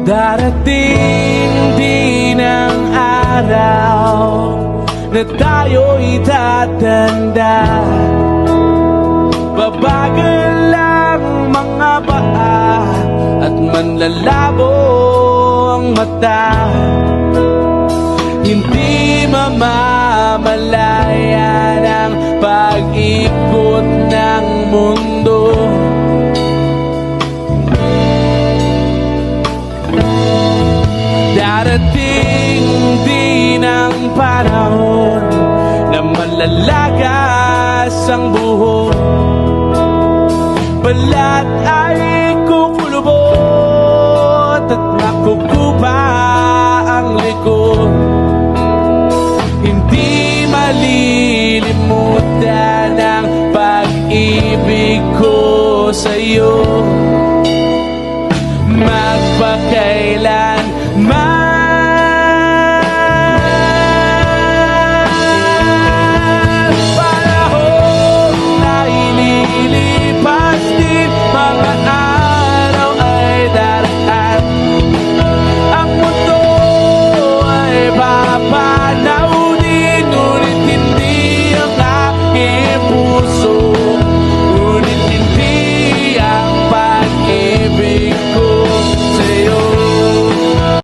Darating din ang araw na tayo'y tatanda. Babagal lang mga paa at manlalabo ang mata. Hindi mamamalayan ang pag-ikot ng mundo. Darating din ang panahon na malalagas ang buhok. Balat ay kukulubot at makukupa ang likod. Hindi malilimutan ang pag-ibig ko sa'yo. Magpakailan